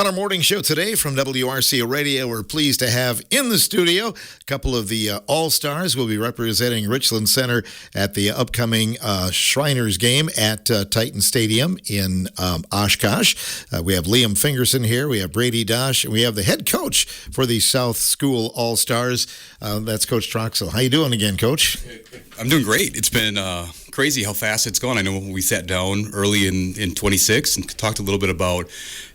On our morning show today from WRCA Radio, we're pleased to have in the studio a couple of the All-Stars will be representing Richland Center at the upcoming Shriners game at Titan Stadium in Oshkosh. We have Liam Fingerson here, we have Brady Dosch, and we have the head coach for the South School All-Stars. That's Coach Troxel. How you doing again, Coach? I'm doing great. It's been crazy how fast it's gone. I know we sat down early in 26 and talked a little bit about,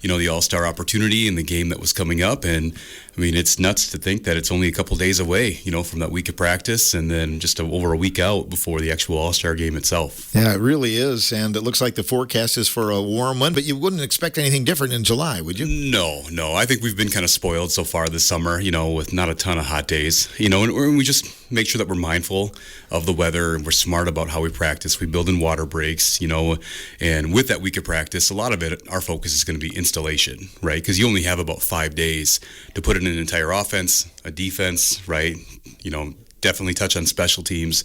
the All-Star opportunity and the game that was coming up. And, it's nuts to think that it's only a couple days away, from that week of practice and then just over a week out before the actual All-Star game itself. Yeah, it really is. And it looks like the forecast is for a warm one, but you wouldn't expect anything different in July, would you? No. I think we've been kind of spoiled so far this summer, with not a ton of hot days, and we just make sure that we're mindful of the weather and we're smart about how we practice. We build in water breaks, and with that week of practice, a lot of it, our focus is going to be installation, right? Because you only have about 5 days to put in an entire offense, a defense, right? Definitely touch on special teams,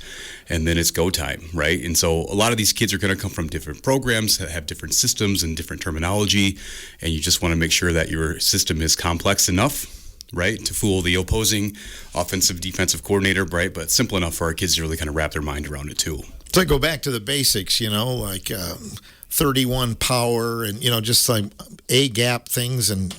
and then it's go time, right? And so a lot of these kids are going to come from different programs that have different systems and different terminology, and you just want to make sure that your system is complex enough, right, to fool the opposing offensive, defensive coordinator, right, but simple enough for our kids to really kind of wrap their mind around it too. So go back to the basics, like 31 power and, just like A-gap things and,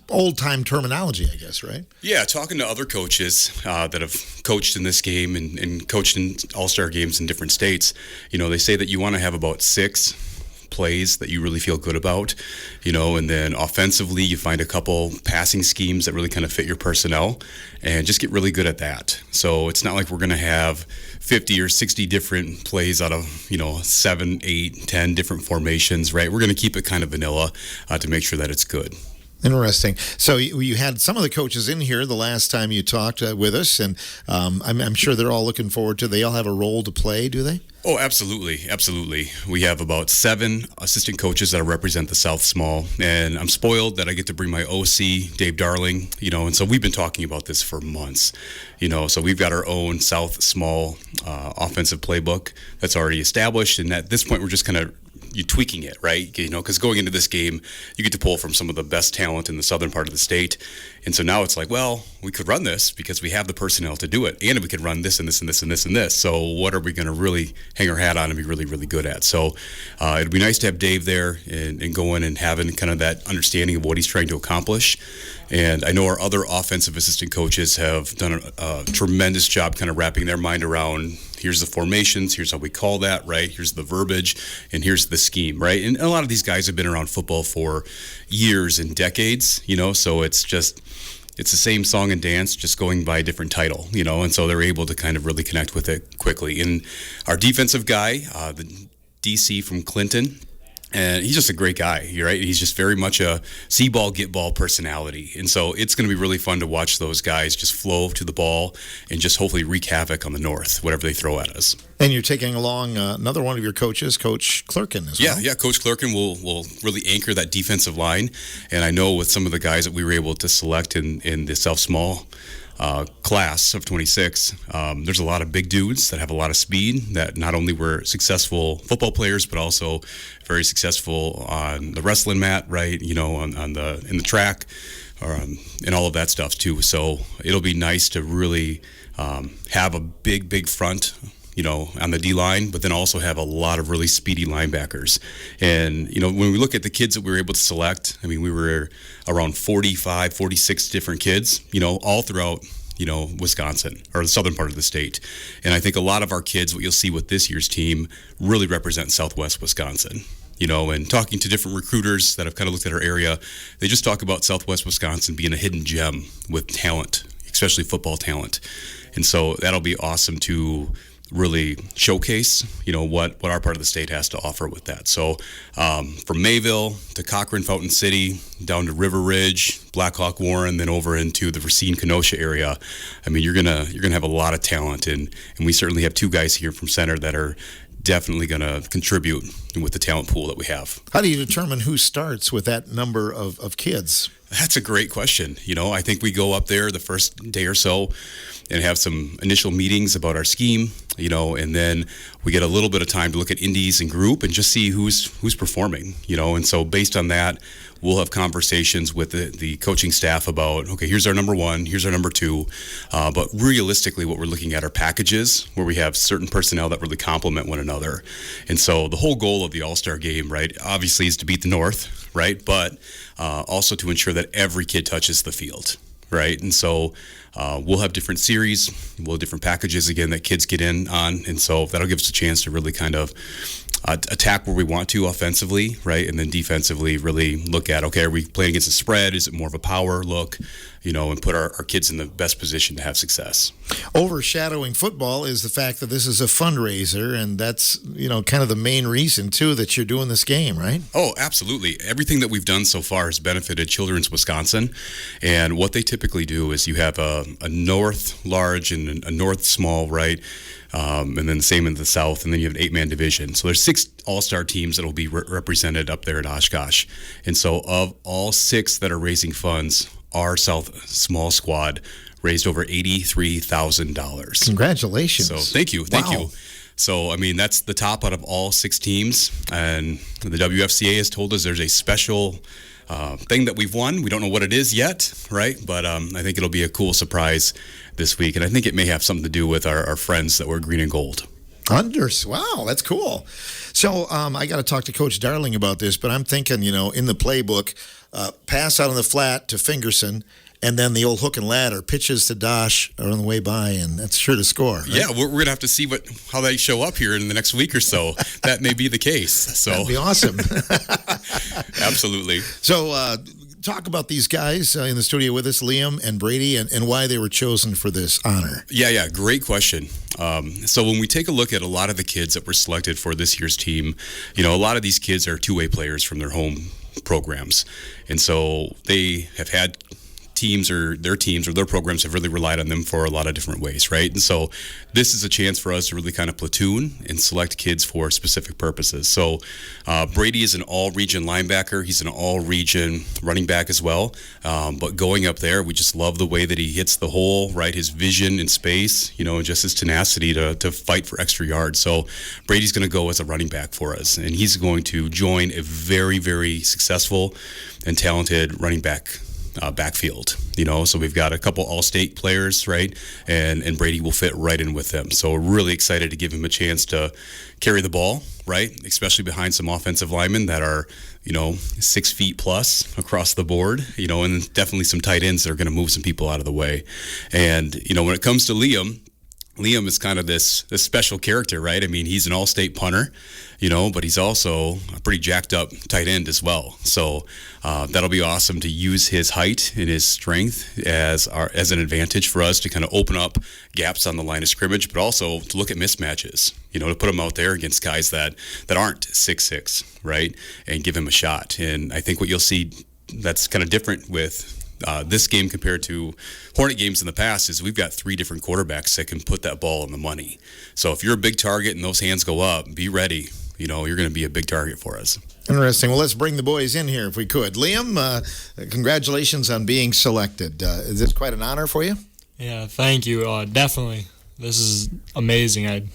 old-time terminology, I guess, right? Yeah, talking to other coaches that have coached in this game and coached in all-star games in different states, they say that you want to have about 6 plays that you really feel good about, and then offensively you find a couple passing schemes that really kind of fit your personnel and just get really good at that. So it's not like we're going to have 50 or 60 different plays out of, 7, 8, 10 different formations, right? We're going to keep it kind of vanilla to make sure that it's good. Interesting. So you had some of the coaches in here the last time you talked with us, and I'm sure they're all looking forward to. They all have a role to play, do they? Oh, absolutely. We have about 7 assistant coaches that represent the South Small, and I'm spoiled that I get to bring my OC, Dave Darling, and so we've been talking about this for months, so we've got our own South Small offensive playbook that's already established, and at this point we're just kind of tweaking it, right? Because going into this game, you get to pull from some of the best talent in the southern part of the state. And so now it's like, well, we could run this because we have the personnel to do it. And we could run this and this and this and this and this. So what are we going to really hang our hat on and be really, really good at? So it'd be nice to have Dave there and go in and having kind of that understanding of what he's trying to accomplish. And I know our other offensive assistant coaches have done a tremendous job kind of wrapping their mind around, here's the formations, here's how we call that, right? Here's the verbiage, and here's the scheme, right? And a lot of these guys have been around football for years and decades, so it's the same song and dance, just going by a different title, and so they're able to kind of really connect with it quickly. And our defensive guy, the DC from Clinton, and he's just a great guy, right? He's just very much a see ball, get ball personality. And so it's going to be really fun to watch those guys just flow to the ball and just hopefully wreak havoc on the north, whatever they throw at us. And you're taking along another one of your coaches, Coach Clerkin, as well. Yeah, Coach Clerkin will really anchor that defensive line. And I know with some of the guys that we were able to select in the South Small class of 26, there's a lot of big dudes that have a lot of speed that not only were successful football players but also very successful on the wrestling mat, right? In the track, and all of that stuff too. So it'll be nice to really have a big front, on the D-line, but then also have a lot of really speedy linebackers. And, when we look at the kids that we were able to select, we were around 45, 46 different kids, all throughout, Wisconsin or the southern part of the state. And I think a lot of our kids, what you'll see with this year's team, really represent Southwest Wisconsin. And talking to different recruiters that have kind of looked at our area, they just talk about Southwest Wisconsin being a hidden gem with talent, especially football talent. And so that'll be awesome to really showcase, what our part of the state has to offer with that. So from Mayville to Cochrane, Fountain City, down to River Ridge, Blackhawk, Warren, then over into the Racine, Kenosha area, you're gonna have a lot of talent, and we certainly have 2 guys here from Center that are definitely going to contribute with the talent pool that we have. How do you determine who starts with that number of kids? That's a great question. I think we go up there the first day or so and have some initial meetings about our scheme, and then we get a little bit of time to look at indies and group and just see who's performing, and so based on that, we'll have conversations with the coaching staff about, okay, here's our number one, here's our number two, but realistically what we're looking at are packages where we have certain personnel that really complement one another. And so the whole goal of the All-Star game, right, obviously is to beat the North, right, but also to ensure that every kid touches the field, right? And so we'll have different series, we'll have different packages, again, that kids get in on, and so that'll give us a chance to really kind of attack where we want to offensively, right, and then defensively really look at, okay, are we playing against a spread? Is it more of a power look? And put our kids in the best position to have success. Overshadowing football is the fact that this is a fundraiser, and that's, kind of the main reason, too, that you're doing this game, right? Oh, absolutely. Everything that we've done so far has benefited Children's Wisconsin, and what they typically do is you have a north large and a north small, right, and then the same in the south, and then you have an 8-man division. So there's 6 all-star teams that will be represented up there at Oshkosh, and so of all 6 that are raising funds, our South Small Squad raised over $83,000. Congratulations. So thank you. So, that's the top out of all 6 teams. And the WFCA has told us there's a special thing that we've won. We don't know what it is yet, right? But I think it'll be a cool surprise this week. And I think it may have something to do with our friends that were green and gold. Wow, that's cool. So I got to talk to Coach Darling about this, but I'm thinking, in the playbook, pass out on the flat to Fingerson, and then the old hook and ladder, pitches to Dosch are on the way by, and that's sure to score. Right? Yeah, we're going to have to see how they show up here in the next week or so. That may be the case. So that'd be awesome. Absolutely. So talk about these guys in the studio with us, Liam and Brady, and why they were chosen for this honor. Yeah, great question. So when we take a look at a lot of the kids that were selected for this year's team, a lot of these kids are two-way players from their home programs. And so they have had teams or their programs have really relied on them for a lot of different ways, right? And so this is a chance for us to really kind of platoon and select kids for specific purposes. So Brady is an all-region linebacker. He's an all-region running back as well. But going up there, we just love the way that he hits the hole, right? His vision in space, and just his tenacity to fight for extra yards. So Brady's going to go as a running back for us, and he's going to join a very, very successful and talented running back backfield, so we've got a couple all-state players, right, and Brady will fit right in with them. So we're really excited to give him a chance to carry the ball, right, especially behind some offensive linemen that are 6 feet plus across the board, and definitely some tight ends that are going to move some people out of the way. And when it comes to Liam is kind of this special character, right? He's an all-state punter, but he's also a pretty jacked up tight end as well. So that'll be awesome to use his height and his strength as an advantage for us to kind of open up gaps on the line of scrimmage, but also to look at mismatches, to put him out there against guys that aren't 6'6", right, and give him a shot. And I think what you'll see that's kind of different with this game compared to Hornet games in the past is we've got 3 different quarterbacks that can put that ball in the money. So if you're a big target and those hands go up, be ready. You're going to be a big target for us. Interesting. Well, let's bring the boys in here if we could. Liam, congratulations on being selected. Is this quite an honor for you? Yeah, thank you. Definitely. This is amazing.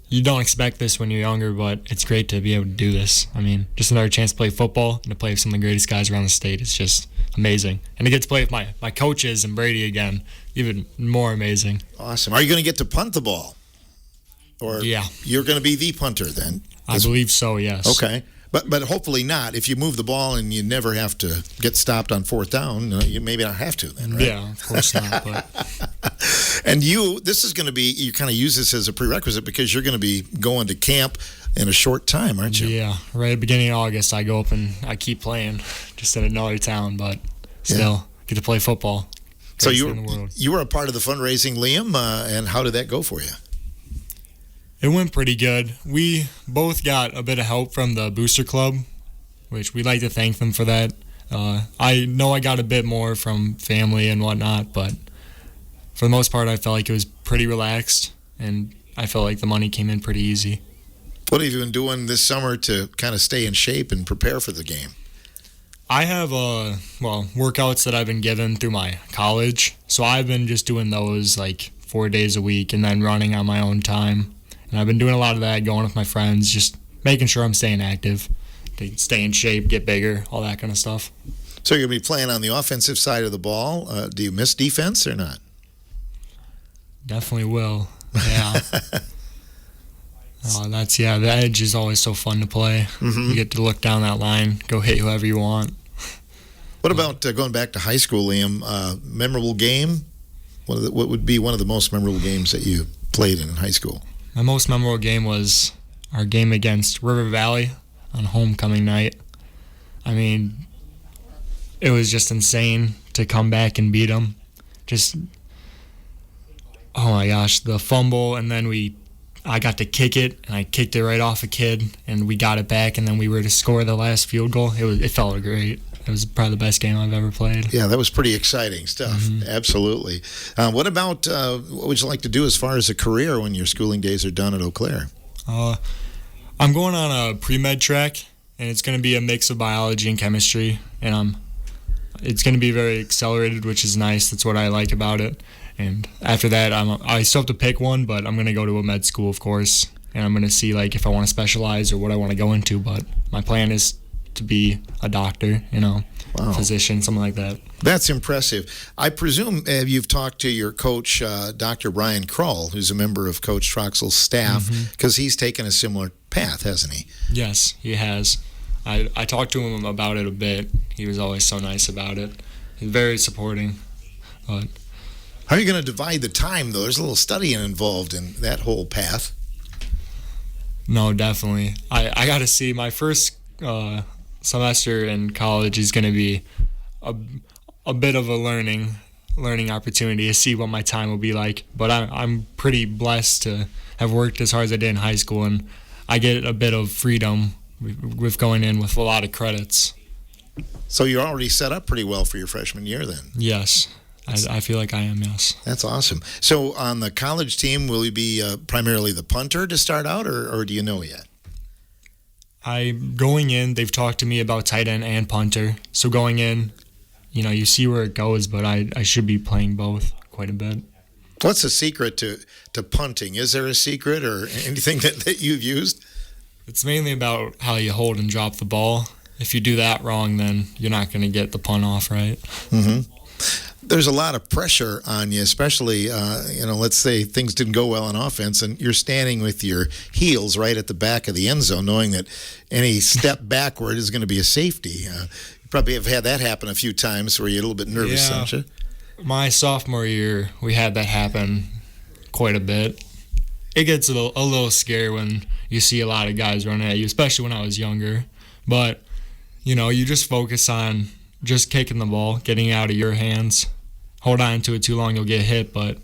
You don't expect this when you're younger, but it's great to be able to do this. Just another chance to play football and to play with some of the greatest guys around the state. It's just amazing. And to get to play with my coaches and Brady again, even more amazing. Awesome. Are you going to get to punt the ball? Or yeah. You're going to be the punter then? I believe so, yes. Okay. But hopefully not. If you move the ball and you never have to get stopped on 4th down, you maybe not have to then, right? Yeah, of course not. But and this is going to be, you kind of use this as a prerequisite because you're going to be going to camp in a short time, aren't you? Yeah, right at the beginning of August, I go up and I keep playing just in another town, but still get to play football. So you were a part of the fundraising, Liam, and how did that go for you? It went pretty good. We both got a bit of help from the Booster Club, which we'd like to thank them for that. I know I got a bit more from family and whatnot, but for the most part, I felt like it was pretty relaxed, and I felt like the money came in pretty easy. What have you been doing this summer to kind of stay in shape and prepare for the game? I have workouts that I've been given through my college, so I've been just doing those like 4 days a week and then running on my own time. And I've been doing a lot of that, going with my friends, just making sure I'm staying active, to stay in shape, get bigger, all that kind of stuff. So you're going to be playing on the offensive side of the ball. Do you miss defense or not? Definitely will. Yeah. The edge is always so fun to play. Mm-hmm. You get to look down that line, go hit whoever you want. What about going back to high school, Liam? Memorable game? What would be one of the most memorable games that you played in high school? My most memorable game was our game against River Valley on homecoming night. I mean, it was just insane to come back and beat them. Just, oh my gosh, the fumble, and then I got to kick it, and I kicked it right off a kid, and we got it back, and then we were to score the last field goal. It felt great. It was probably the best game I've ever played. Yeah, that was pretty exciting stuff. Mm-hmm. Absolutely. What about what would you like to do as far as a career when your schooling days are done at Eau Claire? I'm going on a pre-med track, and it's going to be a mix of biology and chemistry, and it's going to be very accelerated, which is nice. That's what I like about it. And after that, I still have to pick one, but I'm going to go to a med school, of course, and I'm going to see like if I want to specialize or what I want to go into. But my plan is to be a doctor, physician, something like that. That's impressive. I presume you've talked to your coach, Dr. Brian Krull, who's a member of Coach Troxel's staff, because he's taken a similar path, hasn't he? Yes, he has. I talked to him about it a bit. He was always so nice about it. He's very supporting. But how are you going to divide the time, though? There's a little studying involved in that whole path. No, definitely. I got to see my first semester in college is going to be a bit of a learning opportunity to see what my time will be like. But I'm pretty blessed to have worked as hard as I did in high school, and I get a bit of freedom with going in with a lot of credits. So you're already set up pretty well for your freshman year then? Yes. I feel like I am, yes. That's awesome. So on the college team, will you be primarily the punter to start out, or do you know yet? Going in, they've talked to me about tight end and punter. So going in, you see where it goes, but I should be playing both quite a bit. What's the secret to punting? Is there a secret or anything that you've used? It's mainly about how you hold and drop the ball. If you do that wrong, then you're not going to get the punt off right. Mm-hmm. There's a lot of pressure on you, especially, let's say things didn't go well on offense and you're standing with your heels right at the back of the end zone, knowing that any step backward is going to be a safety. You probably have had that happen a few times where you're a little bit nervous, don't you? My sophomore year, we had that happen quite a bit. It gets a little scary when you see a lot of guys running at you, especially when I was younger. But, you just focus on just kicking the ball, getting it out of your hands. Hold on to it too long, you'll get hit, but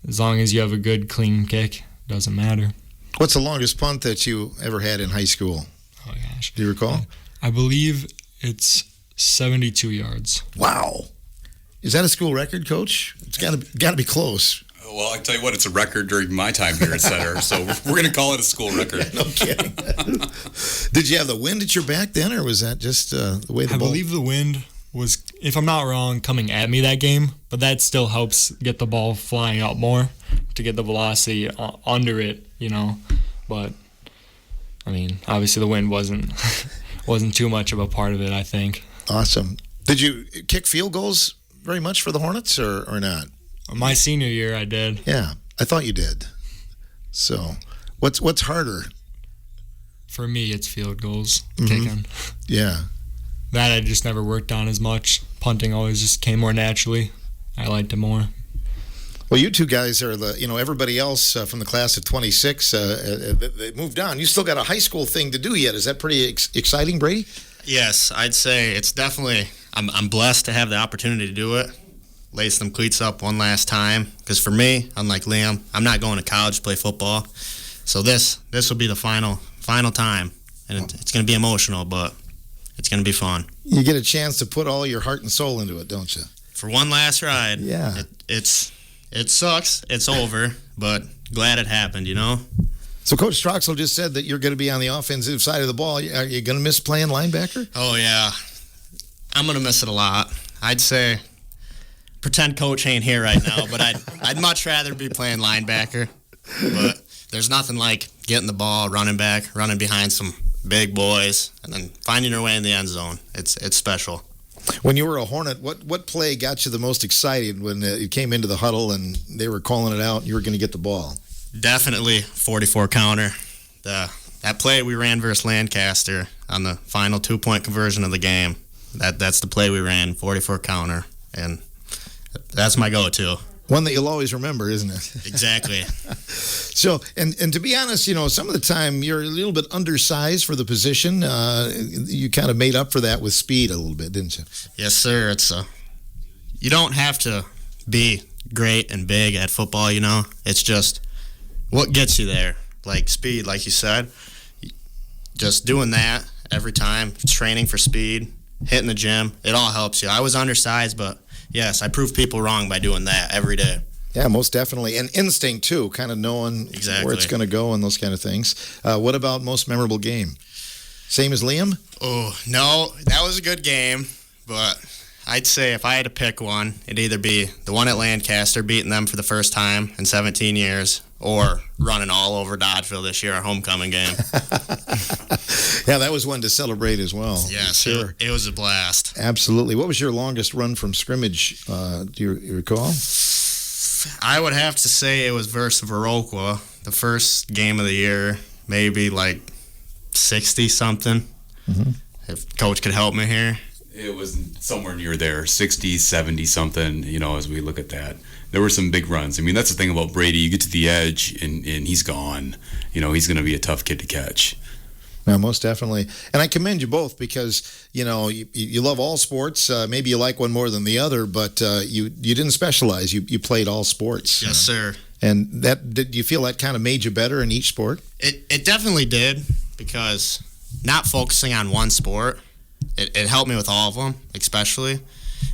as long as you have a good, clean kick, it doesn't matter. What's the longest punt that you ever had in high school? Oh, gosh. Do you recall? I believe it's 72 yards. Wow. Is that a school record, Coach? It's got to be close. Well, I tell you what, it's a record during my time here at Center, so we're going to call it a school record. No kidding. Did you have the wind at your back then, or was that just the way the ball? I believe the wind was, if I'm not wrong, coming at me that game, but that still helps get the ball flying out more to get the velocity under it, But, obviously the wind wasn't too much of a part of it, I think. Awesome. Did you kick field goals very much for the Hornets or not? My senior year, I did. Yeah, I thought you did. So, what's harder? For me, it's field goals, kicking. Yeah. That I just never worked on as much. Punting always just came more naturally. I liked it more. Well, you two guys are everybody else from the class of 26, they moved on. You still got a high school thing to do yet. Is that pretty exciting, Brady? Yes, I'd say it's definitely, I'm blessed to have the opportunity to do it. Lace them cleats up one last time. Because for me, unlike Liam, I'm not going to college to play football. So this will be the final time. And it's going to be emotional, but it's going to be fun. You get a chance to put all your heart and soul into it, don't you? For one last ride. Yeah. It sucks. It's over, but glad it happened, So Coach Troxel just said that you're going to be on the offensive side of the ball. Are you going to miss playing linebacker? Oh, yeah. I'm going to miss it a lot. I'd say pretend coach ain't here right now, but I'd much rather be playing linebacker. But there's nothing like getting the ball, running back, running behind some big boys, and then finding your way in the end zone. It's special. When you were a Hornet, what play got you the most excited when you came into the huddle and they were calling it out and you were going to get the ball? Definitely 44 counter. That play we ran versus Lancaster on the final 2-point conversion of the game. That's the play we ran, 44 counter, and that's my go-to. One that you'll always remember, isn't it? Exactly. So, and to be honest, some of the time you're a little bit undersized for the position. You kind of made up for that with speed a little bit, didn't you? Yes, sir. You don't have to be great and big at football, It's just what gets you there. Like speed, like you said. Just doing that every time, training for speed, hitting the gym, it all helps you. I was undersized, but yes, I prove people wrong by doing that every day. Yeah, most definitely. And instinct, too, kind of knowing where it's going to go and those kind of things. What about most memorable game? Same as Liam? Oh, no, that was a good game, but I'd say if I had to pick one, it'd either be the one at Lancaster, beating them for the first time in 17 years, or running all over Dodgeville this year, our homecoming game. Yeah, that was one to celebrate as well. Yeah, sure. It was a blast. Absolutely. What was your longest run from scrimmage? Do you recall? I would have to say it was versus Viroqua, the first game of the year, maybe like 60-something, if Coach could help me here. It was somewhere near there, 60, 70-something, as we look at that. There were some big runs. I mean, that's the thing about Brady. You get to the edge, and he's gone. He's going to be a tough kid to catch. Yeah, most definitely. And I commend you both because, you love all sports. Maybe you like one more than the other, but you didn't specialize. You played all sports. Yes, sir. And did you feel that kind of made you better in each sport? It definitely did, because not focusing on one sport, it helped me with all of them, especially.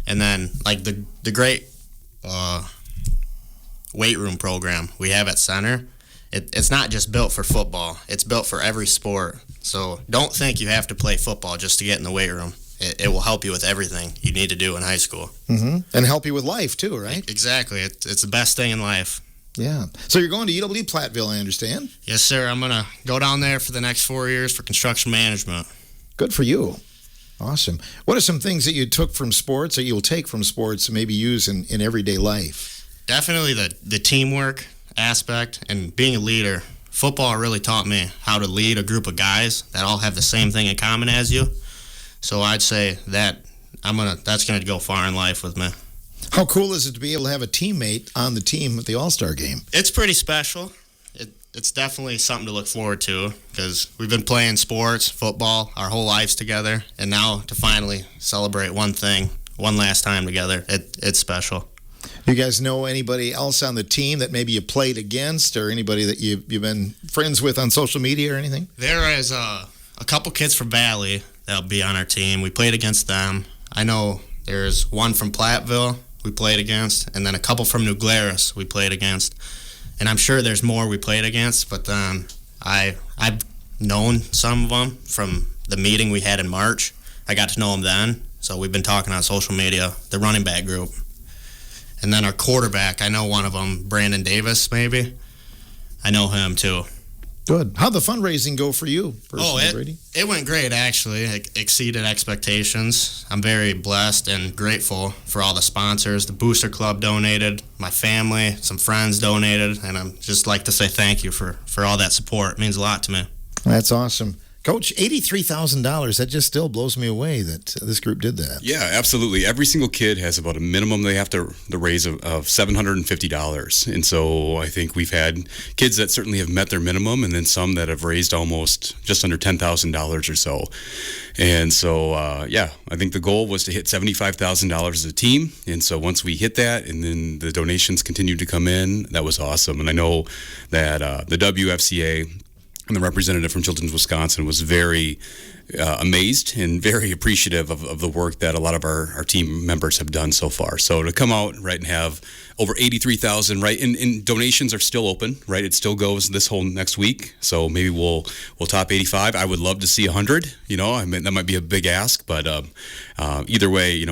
And then, like, the great weight room program we have at Center, it's not just built for football. It's built for every sport. So don't think you have to play football just to get in the weight room. It will help you with everything you need to do in high school. Mm-hmm. And help you with life, too, right? Exactly. It's the best thing in life. Yeah. So you're going to UW Platteville, I understand? Yes, sir. I'm going to go down there for the next 4 years for construction management. Good for you. Awesome. What are some things that you took from sports or you'll take from sports and maybe use in everyday life? Definitely the teamwork aspect and being a leader. Football really taught me how to lead a group of guys that all have the same thing in common as you. So I'd say that that's going to go far in life with me. How cool is it to be able to have a teammate on the team at the All-Star game? It's pretty special. It's definitely something to look forward to because we've been playing sports, football, our whole lives together, and now to finally celebrate one thing one last time together, it's special. You guys know anybody else on the team that maybe you played against or anybody that you've been friends with on social media or anything? There is a couple kids from Valley that'll be on our team. We played against them. I know there's one from Platteville we played against, and then a couple from New Glarus we played against. And I'm sure there's more we played against, but I've known some of them from the meeting we had in March. I got to know them then, so we've been talking on social media, the running back group. And then our quarterback, I know one of them, Brandon Davis, maybe. I know him, too. Good. How'd the fundraising go for you personally, Brady? It went great, actually. It exceeded expectations. I'm very blessed and grateful for all the sponsors. The Booster Club donated, my family, some friends donated, and I'd just like to say thank you for all that support. It means a lot to me. That's awesome. Coach, $83,000, that just still blows me away that this group did that. Yeah, absolutely. Every single kid has about a minimum they have to raise of $750. And so I think we've had kids that certainly have met their minimum and then some that have raised almost just under $10,000 or so. And so, I think the goal was to hit $75,000 as a team. And so once we hit that and then the donations continued to come in, that was awesome. And I know that the WFCA and the representative from Children's Wisconsin was very amazed and very appreciative of the work that a lot of our team members have done so far. So to come out, right, and have over 83,000, right, and donations are still open, right? It still goes this whole next week. So maybe we'll top 85. I would love to see 100. I mean, that might be a big ask, but either way,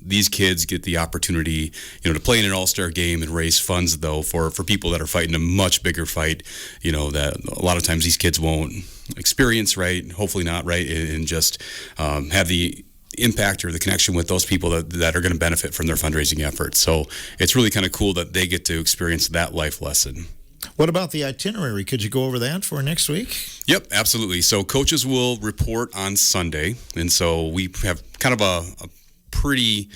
these kids get the opportunity, to play in an all-star game and raise funds, though, for people that are fighting a much bigger fight, that a lot of times these kids won't experience, right? Hopefully not, right? And just have the impact or the connection with those people that are going to benefit from their fundraising efforts. So it's really kind of cool that they get to experience that life lesson. What about the itinerary? Could you go over that for next week? Yep, absolutely. So coaches will report on Sunday, and so we have kind of a pretty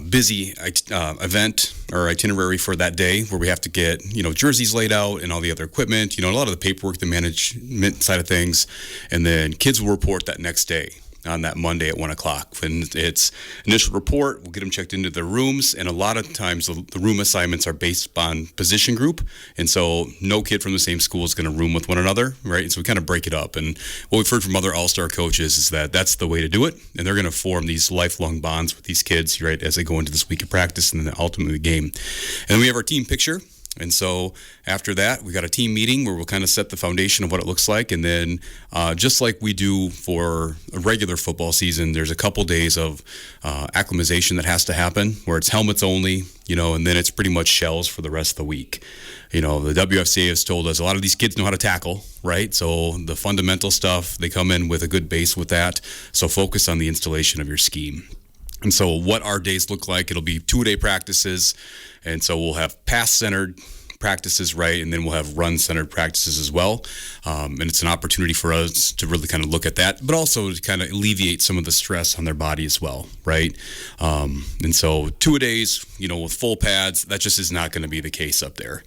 busy event or itinerary for that day, where we have to get jerseys laid out and all the other equipment, a lot of the paperwork, the management side of things, and then kids will report that next day on that Monday at 1 o'clock. And it's initial report. We'll get them checked into their rooms, and a lot of times the room assignments are based on position group, and so no kid from the same school is going to room with one another, right? And so we kind of break it up. And what we've heard from other all-star coaches is that that's the way to do it, and they're going to form these lifelong bonds with these kids, right, as they go into this week of practice and then ultimately the game. And we have our team picture. And so after that, we got a team meeting where we'll kind of set the foundation of what it looks like. And then just like we do for a regular football season, there's a couple days of acclimatization that has to happen, where it's helmets only, and then it's pretty much shells for the rest of the week. The WFCA has told us a lot of these kids know how to tackle, right? So the fundamental stuff, they come in with a good base with that. So focus on the installation of your scheme. And so what our days look like, it'll be 2-day practices. And so we'll have pass-centered practices, right? And then we'll have run-centered practices as well. And it's an opportunity for us to really kind of look at that, but also to kind of alleviate some of the stress on their body as well, right? And so 2-a-days, with full pads, that just is not going to be the case up there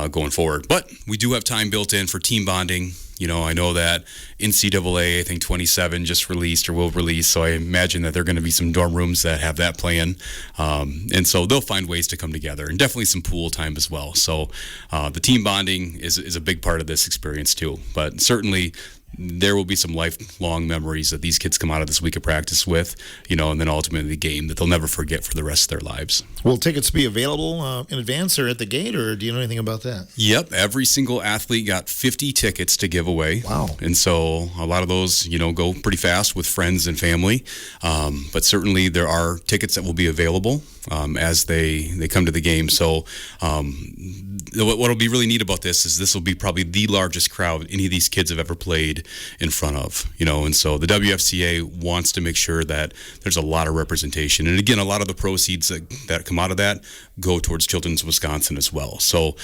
going forward. But we do have time built in for team bonding. I know that NCAA, I think 27 just released or will release, so I imagine that there are going to be some dorm rooms that have that plan. And so they'll find ways to come together, and definitely some pool time as well. So the team bonding is a big part of this experience too. But certainly there will be some lifelong memories that these kids come out of this week of practice with, and then ultimately the game that they'll never forget for the rest of their lives. Will tickets be available in advance or at the gate, or do you know anything about that? Yep. Every single athlete got 50 tickets to give away. Wow. And so a lot of those, go pretty fast with friends and family. But certainly there are tickets that will be available as they come to the game. So what will be really neat about this will be probably the largest crowd any of these kids have ever played in front of, and so the WFCA wants to make sure that there's a lot of representation. And again, a lot of the proceeds that come out of that go towards Children's Wisconsin as well. So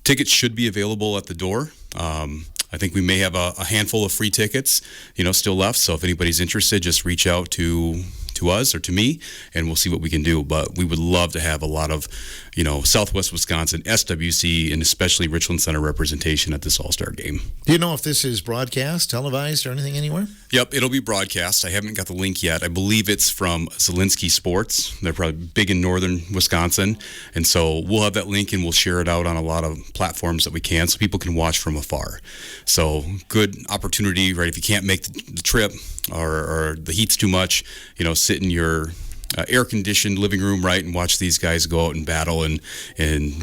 tickets should be available at the door. I think we may have a handful of free tickets, still left. So if anybody's interested, just reach out to us or to me, and we'll see what we can do. But we would love to have a lot of, Southwest Wisconsin, SWC, and especially Richland Center representation at this All-Star game. Do you know if this is broadcast, televised, or anything anywhere? Yep, it'll be broadcast. I haven't got the link yet. I believe it's from Zielinski Sports. They're probably big in northern Wisconsin. And so we'll have that link, and we'll share it out on a lot of platforms that we can so people can watch from afar. So good opportunity, right? If you can't make the trip or the heat's too much, sit in your air-conditioned living room, right, and watch these guys go out and battle and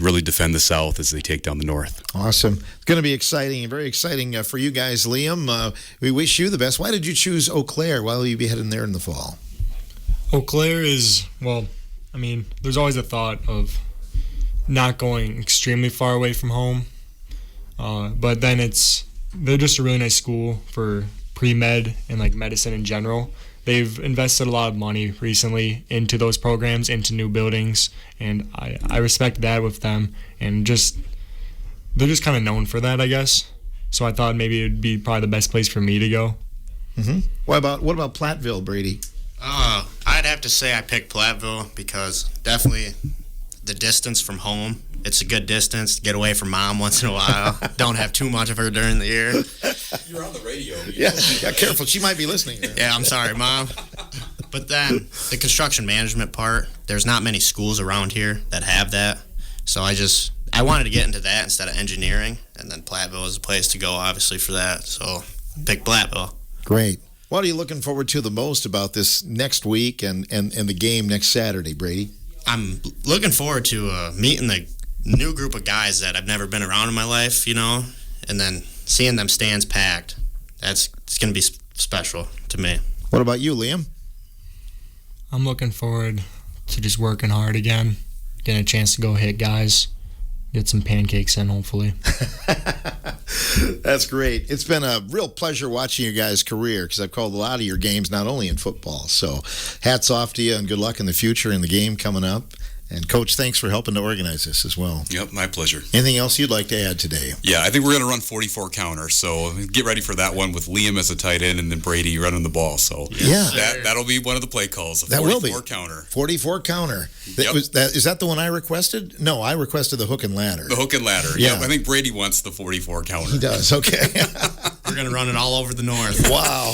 really defend the South as they take down the North. Awesome. It's going to be exciting, very exciting for you guys, Liam. We wish you the best. Why did you choose Eau Claire? Why will you be heading there in the fall? Eau Claire is, there's always a thought of not going extremely far away from home, but then they're just a really nice school for pre-med and medicine in general. They've invested a lot of money recently into those programs, into new buildings, and I respect that with them. And they're just kind of known for that, I guess. So I thought maybe it'd be probably the best place for me to go. Mm-hmm. What about Platteville, Brady? I'd have to say I picked Platteville because definitely the distance from home. It's a good distance to get away from mom once in a while. Don't have too much of her during the year. You're on the radio. Yeah, careful. She might be listening. Yeah, I'm sorry, Mom. But then the construction management part, there's not many schools around here that have that. So I wanted to get into that instead of engineering. And then Platteville is a place to go, obviously, for that. So pick Platteville. Great. What are you looking forward to the most about this next week and the game next Saturday, Brady? I'm looking forward to meeting the new group of guys that I've never been around in my life, and then seeing them stands packed. It's going to be special to me. What about you, Liam? I'm looking forward to just working hard again, getting a chance to go hit guys, get some pancakes in, hopefully. That's great. It's been a real pleasure watching your guys' career because I've called a lot of your games, not only in football. So hats off to you and good luck in the future in the game coming up. And, Coach, thanks for helping to organize this as well. Yep, my pleasure. Anything else you'd like to add today? Yeah, I think we're going to run 44 counter, so get ready for that one with Liam as a tight end and then Brady running the ball. So that'll be one of the play calls. That will be 44 counter. 44 counter. Yep. Is that the one I requested? No, I requested the hook and ladder. The hook and ladder. Yeah. Yep, I think Brady wants the 44 counter. He does. Okay. We're going to run it all over the north. Wow.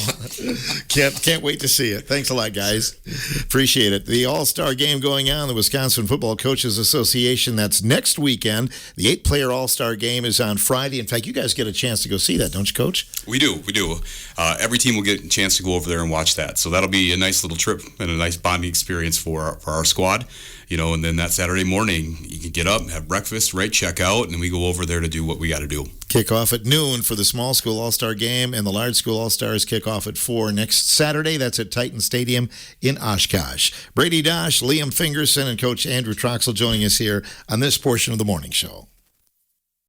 Can't wait to see it. Thanks a lot, guys. Appreciate it. The All-Star game going on, the Wisconsin Football Coaches Association. That's next weekend. The 8-player All-Star game is on Friday. In fact, you guys get a chance to go see that, don't you, Coach? We do. Every team will get a chance to go over there and watch that. So that'll be a nice little trip and a nice bonding experience for our squad. And then that Saturday morning, you can get up, have breakfast, check out, and then we go over there to do what we got to do. Kick off at noon for the small school All-Star game, and the large school All-Stars kick off at 4 next Saturday. That's at Titan Stadium in Oshkosh. Brady Dosch, Liam Fingerson, and Coach Andrew Troxel joining us here on this portion of the morning show.